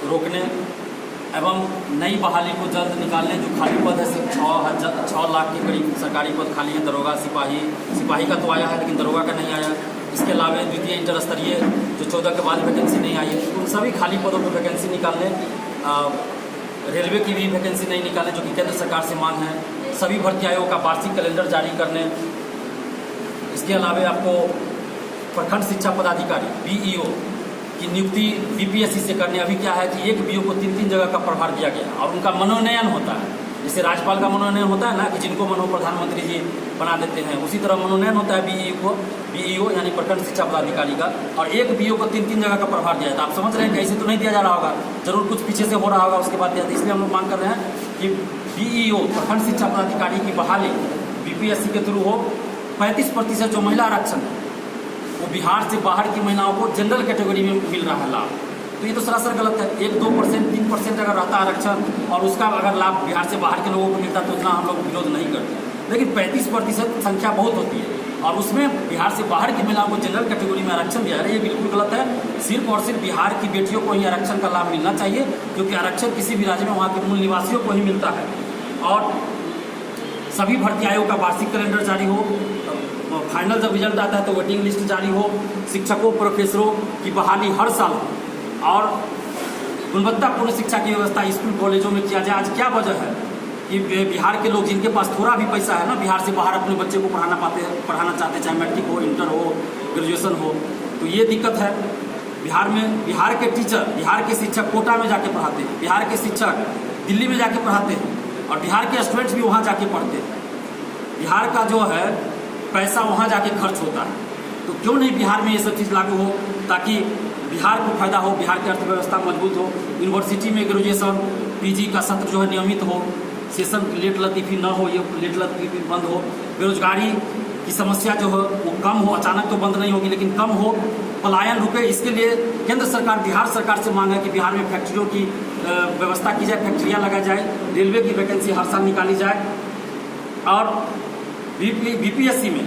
रोकने एवं नई बहाली को जल्द निकालने। जो खाली पद है सिर्फ 6 लाख के करीब सरकारी पद खाली हैं। दरोगा सिपाही का तो आया है लेकिन दरोगा का नहीं आया। इसके अलावा द्वितीय इंटर स्तरीय जो 14 के बाद वैकेंसी नहीं आई है, उन सभी खाली पदों पर वैकेंसी निकालने। रेलवे की भी वैकेंसी नहीं निकालने जो कि केंद्र सरकार से मांग है। सभी भर्ती आयोग का वार्षिक कैलेंडर जारी करने। इसके अलावा आपको प्रखंड शिक्षा पदाधिकारी BEO की नियुक्ति BPSC से करने। अभी क्या है कि एक BO को 3 जगह का प्रभार दिया गया और उनका मनोनयन होता है। जैसे राज्यपाल का मनोनयन होता है ना कि जिनको मन हो प्रधानमंत्री जी बना देते हैं, उसी तरह मनोनयन होता है BEO यानी प्रखंड शिक्षा पदाधिकारी का। और एक BO को 3 जगह का प्रभार दिया जाता है। आप समझ रहे हैं कि ऐसे तो नहीं दिया जा रहा होगा, जरूर कुछ पीछे से हो रहा होगा, उसके बाद दिया जाता है। इसलिए हम लोग मांग कर रहे हैं कि BEO प्रखंड शिक्षा पदाधिकारी की बहाली BPSC के थ्रू हो। 35% जो महिला आरक्षण है वो बिहार से बाहर की महिलाओं को जनरल कैटेगरी में मिल रहा है लाभ, तो ये तो सरासर गलत है। 1-2%, 3% अगर रहता आरक्षण और उसका अगर लाभ बिहार से बाहर के लोगों को मिलता तो उतना हम लोग विरोध नहीं करते, लेकिन 35% संख्या बहुत होती है और उसमें बिहार से बाहर की महिलाओं को जनरल कैटेगरी में आरक्षण दिया है, ये बिल्कुल गलत है। सिर्फ और सिर्फ बिहार की बेटियों को ही आरक्षण का लाभ मिलना चाहिए, क्योंकि आरक्षण किसी भी राज्य में वहाँ के मूल निवासियों को ही मिलता है। और सभी भर्ती आयोग का वार्षिक कैलेंडर जारी हो। फाइनल जब रिजल्ट आता है तो वेटिंग लिस्ट जारी हो। शिक्षकों प्रोफेसरों की बहाली हर साल हो और गुणवत्तापूर्ण शिक्षा की व्यवस्था स्कूल कॉलेजों में किया जाए। आज क्या वजह है कि बिहार के लोग जिनके पास थोड़ा भी पैसा है ना, बिहार से बाहर अपने बच्चे को पढ़ाना चाहते, चाहे मैट्रिक हो, इंटर हो, ग्रेजुएशन हो, तो ये दिक्कत है। बिहार में बिहार के टीचर, बिहार के शिक्षक कोटा में जाके पढ़ाते हैं, बिहार के शिक्षक दिल्ली में जाके पढ़ाते हैं और बिहार के स्टूडेंट्स भी वहाँ जाके पढ़ते हैं। बिहार का जो है पैसा वहाँ जाके खर्च होता है, तो क्यों नहीं बिहार में ये सब चीज़ लागू हो ताकि बिहार को फायदा हो, बिहार की अर्थव्यवस्था मजबूत हो। यूनिवर्सिटी में ग्रेजुएशन PG का सत्र जो है नियमित हो, सेशन लेट लतीफ़ी न हो, ये लेट लतीफ़ी बंद हो। बेरोजगारी की समस्या जो है वो कम हो, अचानक तो बंद नहीं होगी लेकिन कम हो, पलायन रुके। इसके लिए केंद्र सरकार, बिहार सरकार से मांग है कि बिहार में फैक्ट्रियों की व्यवस्था की जाए, फैक्ट्रियाँ लगाई जाए, रेलवे की वैकेंसी हर साल निकाली जाए और BPSC में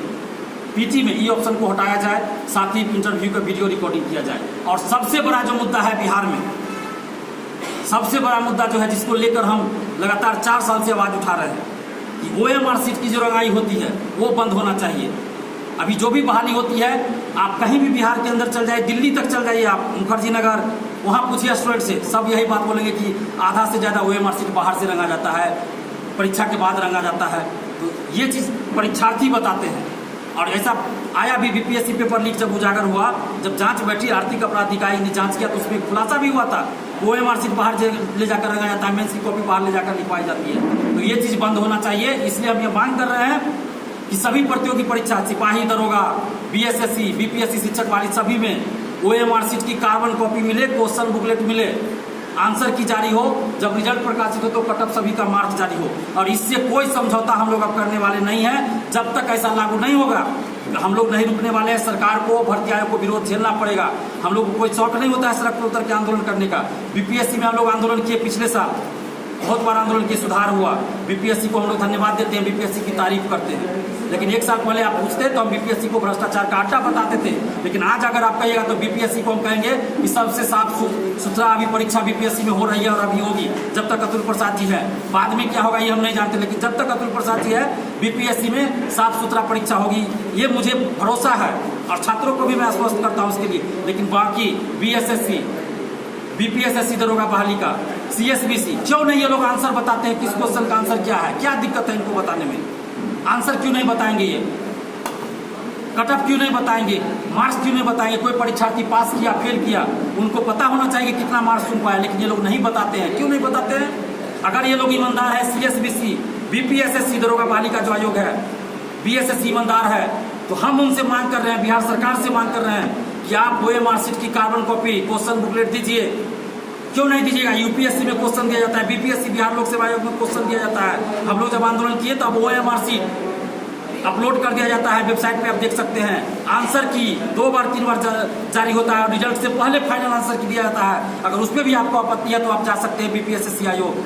PT में ई ऑप्शन को हटाया जाए, साथ ही इंटरव्यू का वीडियो रिकॉर्डिंग किया जाए। और सबसे बड़ा जो मुद्दा है बिहार में, सबसे बड़ा मुद्दा जो है जिसको लेकर हम लगातार 4 साल से आवाज़ उठा रहे हैं कि OMR सीट की जो रंगाई होती है वो बंद होना चाहिए। अभी जो भी बहाली होती है, आप कहीं भी बिहार के अंदर चल जाए, दिल्ली तक चल जाइए आप, मुखर्जी नगर, वहाँ पूछिए स्टूडेंट से, सब यही बात बोलेंगे कि आधा से ज़्यादा OMR सीट बाहर से रंगा जाता है, परीक्षा के बाद रंगा जाता है। तो ये चीज़ परीक्षार्थी बताते हैं। और ऐसा आया भी BPSC पेपर लीक जब उजागर हुआ, जब जांच बैठी, आर्थिक अपराध इकाई ने जांच किया तो उसमें खुलासा भी हुआ था OMR सीट बाहर ले जाकर रंगा जाता है, मेंस की कॉपी बाहर ले जाकर लिखवाई जाती है। तो ये चीज़ बंद होना चाहिए। इसलिए हम ये मांग कर रहे हैं कि सभी प्रतियोगी परीक्षा, सिपाही, दरोगा, BSSC, BPSC, शिक्षक वाली सभी में OMR सीट की कार्बन कॉपी मिले, क्वेश्चन बुकलेट मिले, आंसर की जारी हो। जब रिजल्ट प्रकाशित हो तो कटअप सभी का मार्क्स जारी हो। और इससे कोई समझौता हम लोग अब करने वाले नहीं हैं। जब तक ऐसा लागू नहीं होगा हम लोग नहीं रुकने वाले हैं। सरकार को, भर्ती आयोग को विरोध झेलना पड़ेगा। हम लोग को कोई शौक नहीं होता है सड़क पर उतर के आंदोलन करने का। BPSC में हम लोग आंदोलन किए, पिछले साल बहुत बार आंदोलन किए, सुधार हुआ। BPSC को हम लोग धन्यवाद देते हैं, BPSC की तारीफ करते हैं। लेकिन 1 साल पहले आप पूछते तो हम BPSC को भ्रष्टाचार का अड्डा बताते थे, लेकिन आज अगर आप कहिएगा तो BPSC को हम कहेंगे कि सबसे साफ सुथरा अभी परीक्षा BPSC में हो रही है और अभी होगी जब तक अतुल प्रसाद जी है। बाद में क्या होगा ये हम नहीं जानते, लेकिन जब तक अतुल प्रसाद जी है BPSC में साफ सुथरा परीक्षा होगी, ये मुझे भरोसा है और छात्रों को भी मैं आश्वस्त करता हूँ उसके लिए। लेकिन बाकी BSSC, BPSSC दरोगा बहाली का, CSBC, क्यों नहीं ये लोग आंसर बताते हैं? किस क्वेश्चन का आंसर क्या है? क्या दिक्कत है इनको बताने में? आंसर क्यों नहीं बताएंगे? ये कटअप क्यों नहीं बताएंगे? मार्क्स क्यों नहीं बताएंगे? कोई परीक्षार्थी पास किया, फेल किया, उनको पता होना चाहिए कितना मार्क्स चुन पाया, लेकिन ये लोग नहीं बताते हैं। क्यों नहीं बताते हैं? अगर ये लोग ईमानदार है, CSBC, BPSSC दरोगा बहाली का जो आयोग है, BSSC ईमानदार है, तो हम उनसे मांग कर रहे हैं, बिहार सरकार से मांग कर रहे हैं कि आप OMR सीट की कार्बन कॉपी, क्वेश्चन बुकलेट दीजिए। क्यों नहीं दीजिएगा? UPSC में क्वेश्चन दिया जाता है, BPSC बिहार लोक सेवा आयोग में क्वेश्चन दिया जाता है। हम लोग जब आंदोलन किए तब OMR सीट अपलोड कर दिया जाता है, वेबसाइट पे आप देख सकते हैं। आंसर की 2 बार 3 बार जारी होता है और रिजल्ट से पहले फाइनल आंसर की दिया जाता है। अगर उस पर भी आपको आपत्ति है तो आप जा सकते हैं BPSSC आयोग।